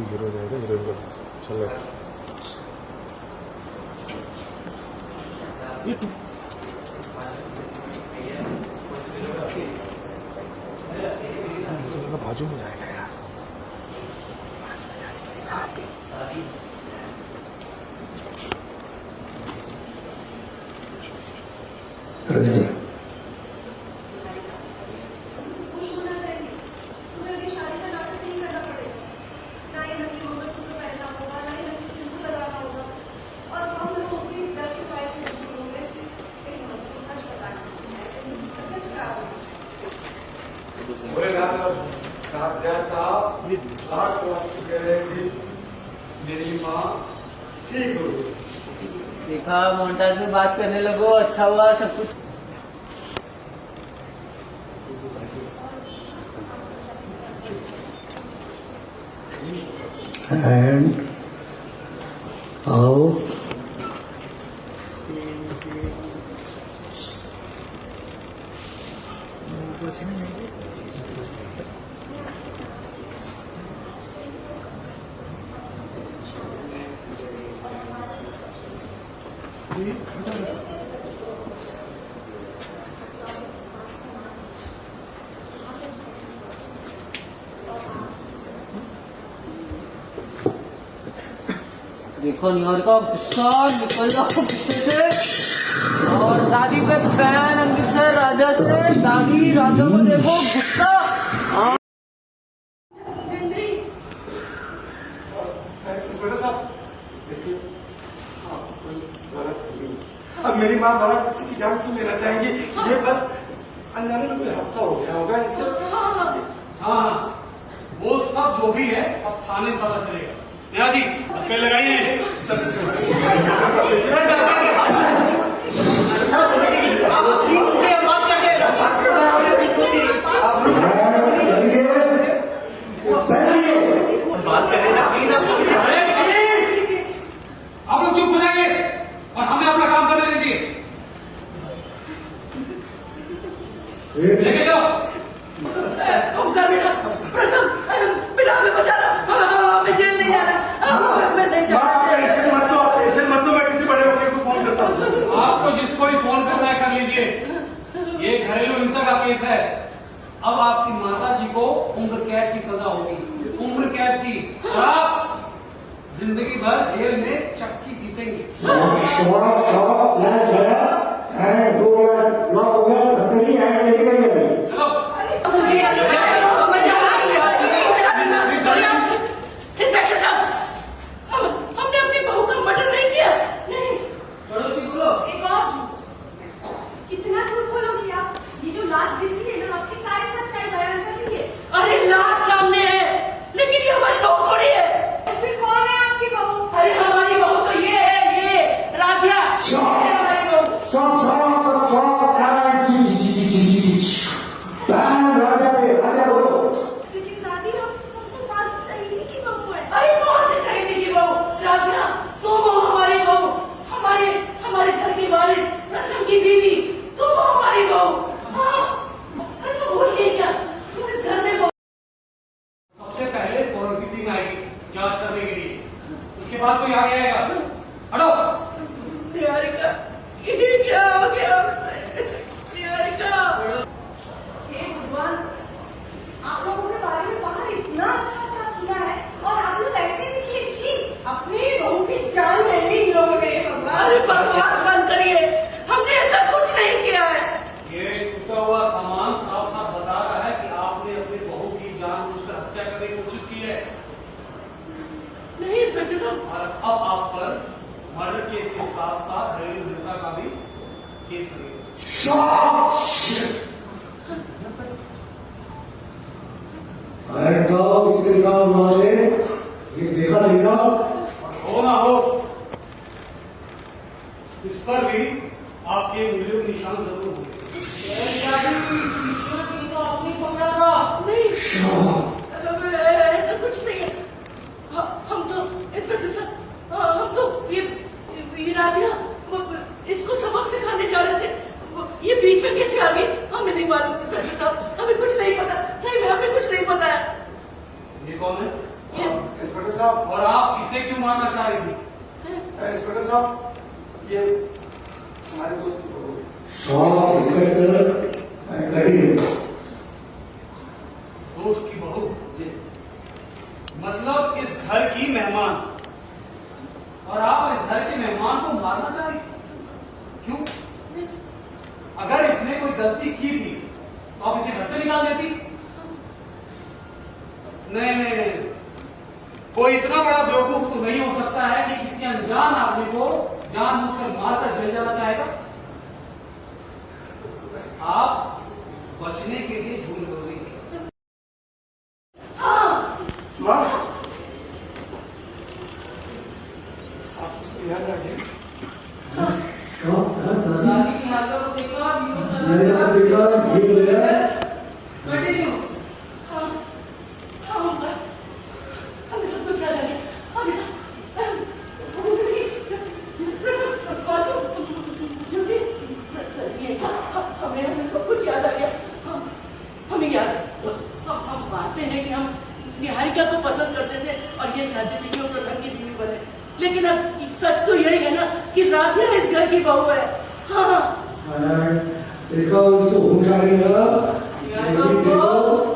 भी हीरो रहेगा, हीरोइन का चल रहा है। बाजू में जाएगा यार, रजनी मेरी माँ ठीक हो गई। देखा, मोन्टाज में बात करने लगो, अच्छा हुआ सब कुछ। एंड आओ देखो निहार का गुस्सा निकल रहा गुस्से से, और दादी पे फैन अंकित सर राजा से। दादी राजा को देखो गुस्सा। अब मेरी माँ बाबा किसी की जान क्यों लेना चाहेंगी? ये बस अनजाने में कोई हादसा हो गया होगा इससे। हाँ, वो सब जो भी है अब थाने में पता चलेगा। नेहा जी पे लगाइए। आप लोग चुप हो जाइए और हमें अपना काम करने दीजिए। लेके जाओ। बेटा हमें बचाना, हमें जेल नहीं जाना, मैं नहीं जाना। टेंशन मत लो, मैं किसी बड़े वकील को फोन करता हूँ। आपको जिसको भी फोन करना है कर लीजिए। ये घरेलू हिंसा का केस है। अब आपकी माता जी को उम्र कैद की सजा होगी, उम्र कैद की, और आप जिंदगी भर जेल में चक्की पीसेंगे। हमने अपनी बहू का मर्डर नहीं किया। नहीं। पड़ोसी बोलो। एक और झूठ। कितना झूठ बोलोगे आप? ये जो लाश दिख रही है ना, आपकी सारी सच्चाई बयान करेंगे। अरे लाश सामने है, लेकिन ये हमारी बहू थोड़ी है। फिर कौन है आपकी बहू? अरे हमारी बहू तो ये है, ये राधिया। हमारी बहू। लेकिन दादी, हमको बात सही की बहू है। अरे कौन सी सहेली की बहू? राधिया तुम हो हमारी बहू, हमारे घर की वारिस, रत्न की बीवी, तुम हो हमारी बहू। हाँ, अरे तुम भूल गई क्या? तुम इस घर में सबसे पहले फॉरेंसिक टीम आएगी जांच करने के लिए, उसके बाद कोई आगे आएगा। हटो। निहारिका, ये क्या हो गया हमसे? निहारिका, हे भगवान, आप लोगों के बारे में बाहर इतना अच्छा सुना है और आप लोग ऐसे दिखिए। छी, अपनी बहू की जान ले ली इन लोगों ने। अरे बकवास बंद करिए, हमने ऐसा कुछ नहीं किया है। ये टूटा हुआ सामान साफ साफ बता रहा है कि आपने अपनी बहू की जानबूझकर हत्या करने की कोशिश की है। नहीं इंस्पेक्टर साहब। और अब आप पर मर्डर केस के साथ साथ घरेलू हिंसा का भी केस लगेगा। ये देखा हो ना हो, इस पर भी आपके उंगलियों के निशान जरूर होंगे। नहीं, ऐसा कुछ नहीं है। हम तो इंस्पेक्टर साहब, हम तो ये राधिया इसको सबक सिखाने जा रहे थे। ये बीच में कैसे आ गई हमें नहीं मालूम इंस्पेक्टर साहब, हमें कुछ नहीं पता। सही में हमें कुछ नहीं पता है। ये कौन है? इंस्पेक्टर साहब, और आप इसे क्यों मारना चाह रही थी? इंस्पेक्टर साहब, ये हमारे दोस्त की बहू है। सब इंस्पेक्टर कटिंग दोस्त की बहू? मतलब इस घर की मेहमान, और आप इस घर के मेहमान को मारना चाह रही थी? क्यों? अगर इसने कोई गलती की थी तो आप इसे घर से निकाल देती? नहीं नहीं नहीं, कोई इतना बड़ा बेवकूफ तो नहीं हो सकता है कि किसी अनजान आदमी को जानबूझकर मारकर जेल जाना चाहेगा। आप बचने के लिए झूठ बोल रही थी। माँ, आपको सब याद आ गया? दादी की हालत को देखा, वीडियो चला मेरा गया। बेटा ये गया कंटिन्यू। हाँ, हाँ, हमें सब कुछ याद आ गया। हमें सब कुछ याद आ गया। हमें याद, हम मानते हैं कि हम निहारिका को पसंद करते थे और ये चाहते थे कि वो प्रधान की बीवी बने, लेकिन अब सच तो यही है ना कि राधिया इस घर की बहू है। हाँ, देखा उसको होश आ गया, यार बाबू,